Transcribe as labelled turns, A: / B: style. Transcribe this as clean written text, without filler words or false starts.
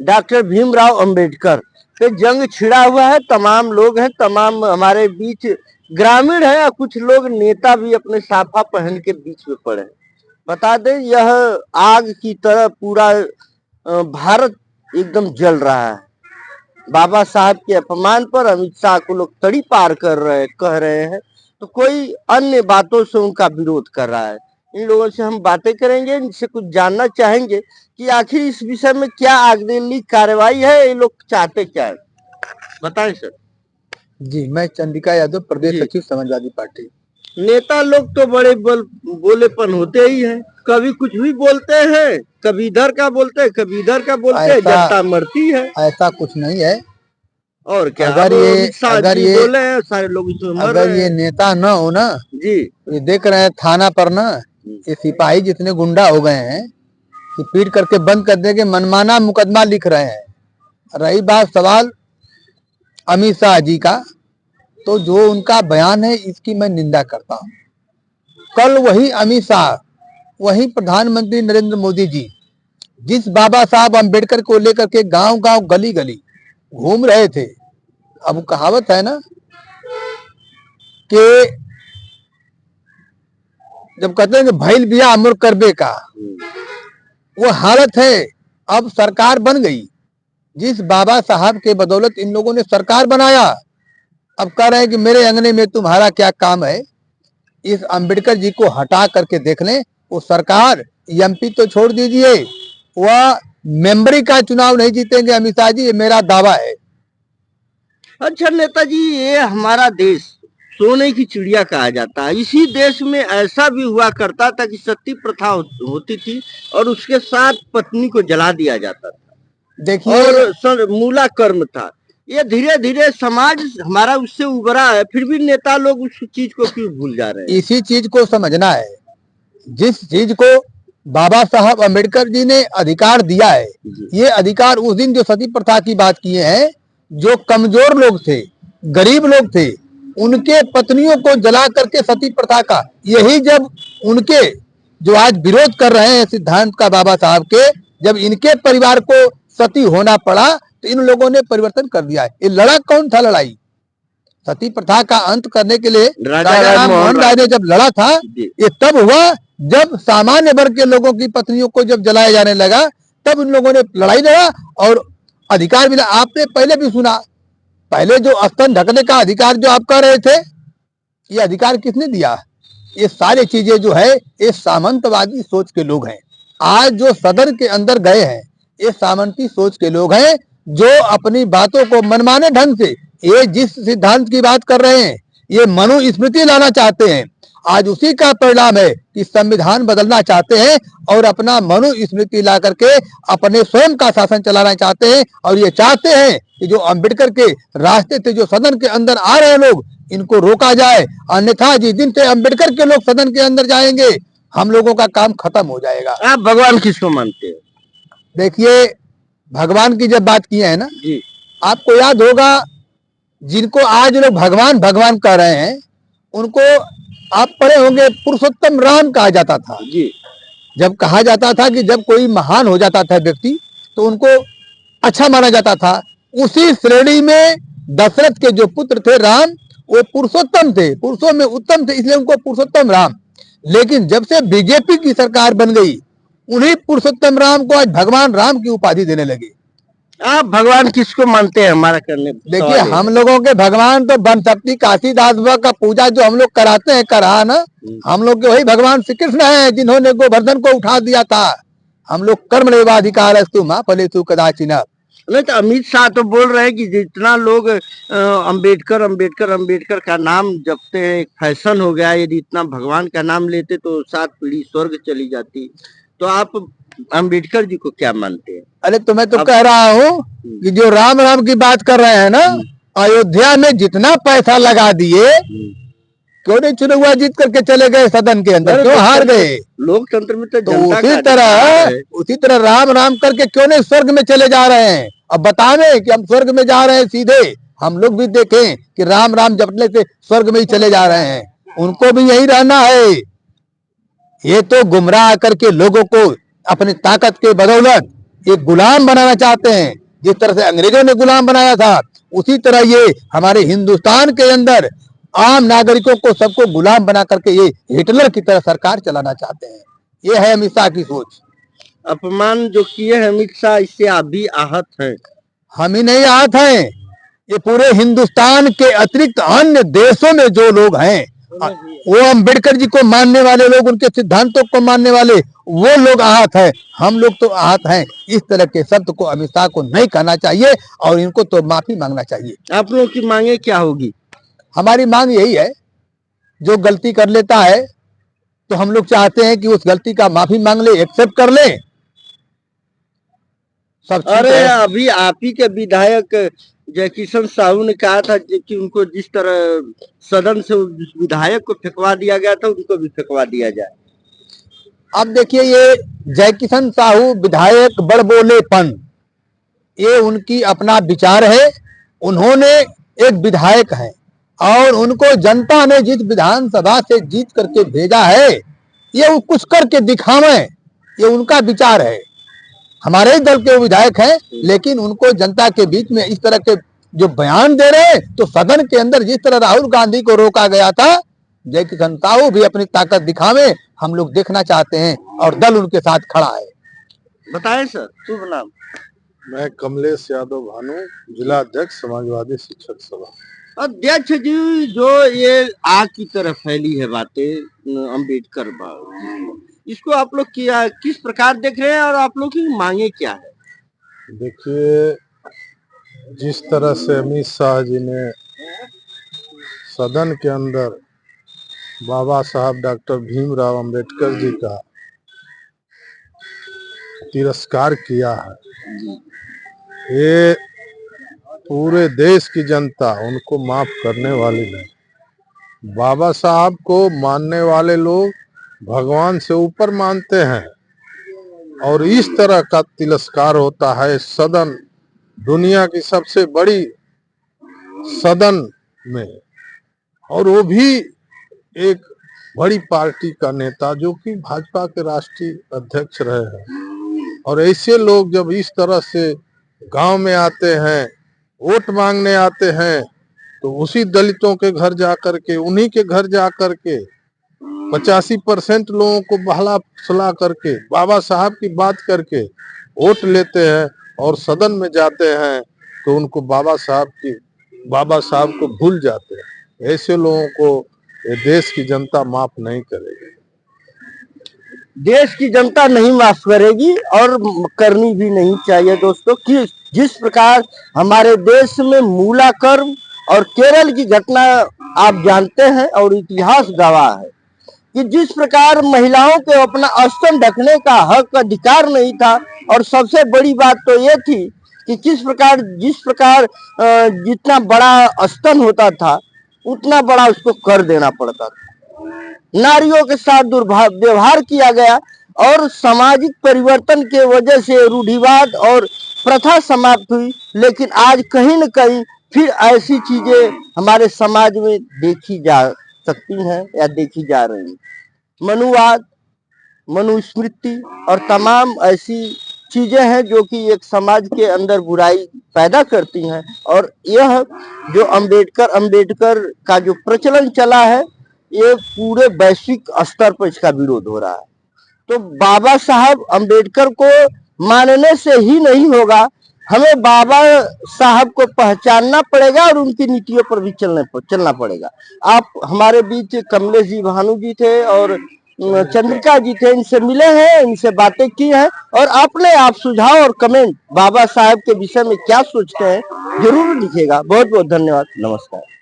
A: Doctor Bhimrao Ambedkar पे जंग छिड़ा हुआ है। तमाम लोग हैं, तमाम हमारे बीच ग्रामीण है और कुछ लोग नेता भी अपने साफा पहन के बीच में पड़े हैं। बता दें, यह आग की तरह पूरा भारत एकदम जल रहा है। बाबा साहब के अपमान पर अमित शाह को लोग तड़ी पार कह रहे हैं, तो कोई अन्य बातों से उनका विरोध कर रहा है। इन लोगों से हम बातें करेंगे, इनसे कुछ जानना चाहेंगे कि आखिर इस विषय में क्या अगली कार्रवाई है, ये लोग चाहते क्या है। बताएं सर।
B: जी, मैं चंद्रिका यादव, प्रदेश सचिव समाजवादी पार्टी।
A: नेता लोग तो बड़े बोलेपन होते ही हैं, कभी कुछ भी बोलते हैं, कभी इधर का बोलते हैं, कभी इधर का बोलते हैं, जनता मरती है।
B: ऐसा कुछ नहीं है।
A: और क्या,
B: अगर ये
A: बोले हैं, सारे लोग इसमें मर रहे हैं।
B: ये नेता न हो ना
A: जी,
B: ये देख रहे हैं थाना पर ना, ये सिपाही जितने गुंडा हो गए हैं कि पीट करके बंद कर देंगे, मनमाना मुकदमा लिख रहे हैं। रही बात सवाल अमित शाह जी का, तो जो उनका बयान है इसकी मैं निंदा करता हूँ। कल वही अमित शाह, वही प्रधानमंत्री नरेंद्र मोदी जी जिस बाबा साहब अम्बेडकर को लेकर के गांव गांव गली गली घूम रहे थे, अब कहावत है ना कि जब कहते हैं कि भैल बिया अमर करबे का, वो हालत है। अब सरकार बन गई, जिस बाबा साहब के बदौलत इन लोगों ने सरकार बनाया, अब कह रहे हैं कि मेरे अंगने में तुम्हारा क्या काम है। इस अंबेडकर जी को हटा करके देख लें, वो सरकार एमपी तो छोड़ दीजिए, वह मेंबरी का चुनाव नहीं जीतेंगे अमित शाह जी, ये मेरा दावा है।
A: अच्छा नेताजी, ये हमारा देश सोने की चिड़िया कहा जाता है। इसी देश में ऐसा भी हुआ करता था कि सती प्रथा होती थी और उसके साथ पत्नी को जला दिया जाता था। देखिए, और मूला कर्म था। ये धीरे धीरे समाज हमारा उससे उभरा है, फिर भी नेता लोग उस चीज को क्यों भूल जा रहे हैं।
B: इसी चीज को समझना है, जिस चीज को बाबा साहब अम्बेडकर जी ने अधिकार दिया है, ये अधिकार उस दिन जो सती प्रथा की बात किए हैं, जो कमजोर लोग थे, गरीब लोग थे, उनके पत्नियों को जला करके सती प्रथा का, यही जब उनके जो आज विरोध कर रहे हैं सिद्धांत का बाबा साहब के, जब इनके परिवार को सती होना पड़ा तो इन लोगों ने परिवर्तन कर दिया है। ये लड़ा कौन था? लड़ाई सती प्रथा का अंत करने के लिए राजा राम मोहन राय ने जब लड़ा था, ये तब हुआ जब सामान्य वर्ग के लोगों की पत्नियों को जब जलाया जाने लगा, तब इन लोगों ने लड़ाई लड़ा और अधिकार मिला। आपने पहले भी सुना, पहले जो स्तन ढकने का अधिकार जो आप कह रहे थे, ये अधिकार किसने दिया? ये सारी चीजें जो है ये सामंतवादी सोच के लोग हैं। आज जो सदन के अंदर गए हैं ये सामंती सोच के लोग हैं, जो अपनी बातों को मनमाने ढंग से, ये जिस सिद्धांत की बात कर रहे हैं, ये मनुस्मृति लाना चाहते हैं। आज उसी का परिणाम है कि संविधान बदलना चाहते हैं और अपना मनुस्मृति ला करके अपने स्वयं का शासन चलाना चाहते हैं। और ये चाहते हैं कि जो अम्बेडकर के रास्ते थे, जो सदन के अंदर आ रहे लोग, इनको रोका जाए, अन्यथा जिस दिन से अम्बेडकर के लोग सदन के अंदर जाएंगे, हम लोगों का काम खत्म हो जाएगा।
A: आप भगवान किसको मानते हैं?
B: देखिए, भगवान की जब बात किए है ना जी, आपको याद होगा जिनको आज लोग भगवान भगवान कह रहे हैं, उनको आप पढ़े होंगे पुरुषोत्तम राम कहा जाता था जी। जब कहा जाता था कि जब कोई महान हो जाता था व्यक्ति तो उनको अच्छा माना जाता था। उसी श्रेणी में दशरथ के जो पुत्र थे राम, वो पुरुषोत्तम थे, पुरुषों में उत्तम थे, इसलिए उनको पुरुषोत्तम राम। लेकिन जब से बीजेपी की सरकार बन गई, उन्हीं पुरुषोत्तम राम को आज भगवान राम की उपाधि देने लगे।
A: आप भगवान किसको मानते हैं? हमारा करने
B: देखिए, हम लोगों के भगवान तो वन शक्ति काशीदास बाबा का पूजा जो हम लोग कराते हैं, करा ना, हम लोग के वही भगवान श्री कृष्ण है, जिन्होंने गोवर्धन को उठा दिया था। हम लोग कर्मण्येवाधिकार अस्तु मा फलेषु कदाचिन।
A: नहीं तो अमित शाह तो बोल रहे हैं कि जितना लोग अंबेडकर अंबेडकर अंबेडकर का नाम जपते हैं, एक फैशन हो गया, यदि इतना भगवान का नाम लेते तो 7 पीढ़ी स्वर्ग चली जाती। तो आप अंबेडकर जी को क्या मानते हैं?
B: अरे तो मैं तो कह रहा हूँ कि जो राम राम की बात कर रहे हैं ना, अयोध्या में जितना पैसा लगा दिए, क्यों नहीं चुने हुआ जीत करके चले गए सदन के अंदर, क्यों हार गए?
A: लोकतंत्र में तो
B: उसी तरह राम राम करके क्यों नहीं स्वर्ग में चले जा रहे हैं? अब बतावे कि हम स्वर्ग में जा रहे हैं सीधे, हम लोग भी देखें कि राम राम जपने से स्वर्ग में ही चले जा रहे हैं। उनको भी यही रहना है। ये तो गुमराह करके लोगों को अपनी ताकत के बदौलत एक गुलाम बनाना चाहते हैं। जिस तरह से अंग्रेजों ने गुलाम बनाया था, उसी तरह ये हमारे हिंदुस्तान के अंदर आम नागरिकों को सबको गुलाम बना करके ये हिटलर की तरह सरकार चलाना चाहते हैं। ये है अमित शाह की सोच।
A: अपमान जो किए हैं अमित शाह, इससे आप भी आहत हैं?
B: हम ही नहीं आहत हैं, ये पूरे हिंदुस्तान के अतिरिक्त अन्य देशों में जो लोग हैं, वो अम्बेडकर जी को मानने वाले लोग, उनके सिद्धांतों को मानने वाले वो लोग आहत हैं। हम लोग तो आहत हैं। इस तरह के शब्द को अमित शाह को नहीं कहना चाहिए और इनको तो माफी मांगना चाहिए।
A: आप लोगों की मांगे क्या होगी?
B: हमारी मांग यही है, जो गलती कर लेता है तो हम लोग चाहते हैं कि उस गलती का माफी मांग ले, एक्सेप्ट कर ले। सब
A: अरे अभी आप ही के विधायक जयकिशन साहू ने कहा था कि उनको जिस तरह सदन से उस विधायक को फेंकवा दिया गया था, उनको भी फेंकवा दिया जाए।
B: अब देखिए, ये जयकिशन साहू विधायक बड़बोलेपन, ये उनकी अपना विचार है। उन्होंने एक विधायक है और उनको जनता ने जिस विधानसभा से जीत करके भेजा है, ये कुछ करके दिखावे, ये उनका विचार है। हमारे दल के विधायक हैं, लेकिन उनको जनता के बीच में इस तरह के जो बयान दे रहे हैं, तो सदन के अंदर जिस तरह राहुल गांधी को रोका गया था, जयकिशन साहू भी अपनी ताकत दिखावे, हम लोग देखना चाहते हैं और दल उनके साथ खड़ा है।
A: बताएं सर, शुभ नाम?
C: मैं कमलेश यादव भानु, जिला अध्यक्ष समाजवादी शिक्षक सभा।
A: अध्यक्ष जी, जो ये आग की तरह फैली है बातें अम्बेडकर इसको आप लोग किस प्रकार देख रहे हैं और आप लोग की मांगे क्या है?
C: देखिए, जिस तरह से अमित शाह जी ने सदन के अंदर बाबा साहब डॉक्टर भीमराव अंबेडकर जी का तिरस्कार किया है, ये पूरे देश की जनता उनको माफ करने वाली नहीं। बाबा साहब को मानने वाले लोग भगवान से ऊपर मानते हैं और इस तरह का तिरस्कार होता है सदन, दुनिया की सबसे बड़ी सदन में, और वो भी एक बड़ी पार्टी का नेता जो कि भाजपा के राष्ट्रीय अध्यक्ष रहे हैं। और ऐसे लोग जब इस तरह से गांव में आते हैं, वोट मांगने आते हैं, तो उसी दलितों के घर जाकर के, उन्हीं के घर जाकर के 85% लोगों को बहला फुसला करके, बाबा साहब की बात करके वोट लेते हैं और सदन में जाते हैं तो उनको बाबा साहब को भूल जाते हैं। ऐसे लोगों को ये देश की जनता माफ नहीं करेगी।
A: देश की जनता नहीं माफ करेगी और करनी भी नहीं चाहिए दोस्तों। कि जिस प्रकार हमारे देश में मूलाकर्म और केरल की घटना आप जानते हैं और इतिहास गवाह है कि जिस प्रकार महिलाओं को अपना स्तन ढकने का हक, अधिकार नहीं था, और सबसे बड़ी बात तो ये थी कि जिस प्रकार जितना बड़ा स्तन होता था उतना बड़ा उसको कर देना पड़ता था। नारियों के साथ दुर्व्यवहार किया गया और सामाजिक परिवर्तन के वजह से रूढ़िवाद और प्रथा समाप्त हुई। लेकिन आज कहीं न कहीं फिर ऐसी चीजें हमारे समाज में देखी जा सकती हैं या देखी जा रही हैं। मनुवाद, मनुस्मृति और तमाम ऐसी चीजें हैं जो कि एक समाज के अंदर बुराई पैदा करती हैं। और यह जो अम्बेडकर का जो प्रचलन चला है, ये पूरे वैश्विक स्तर पर इसका विरोध हो रहा है। तो बाबा साहब अम्बेडकर को मानने से ही नहीं होगा, हमें बाबा साहब को पहचानना पड़ेगा और उनकी नीतियों पर भी चलना पड़ेगा। आप हमारे बीच कमलेश जी भानु जी थे और चंद्रिका जी थे, इनसे मिले हैं, इनसे बातें की हैं और अपने आप सुझाव और कमेंट बाबा साहब के विषय में क्या सोचते हैं जरूर लिखिएगा। बहुत बहुत धन्यवाद, नमस्कार।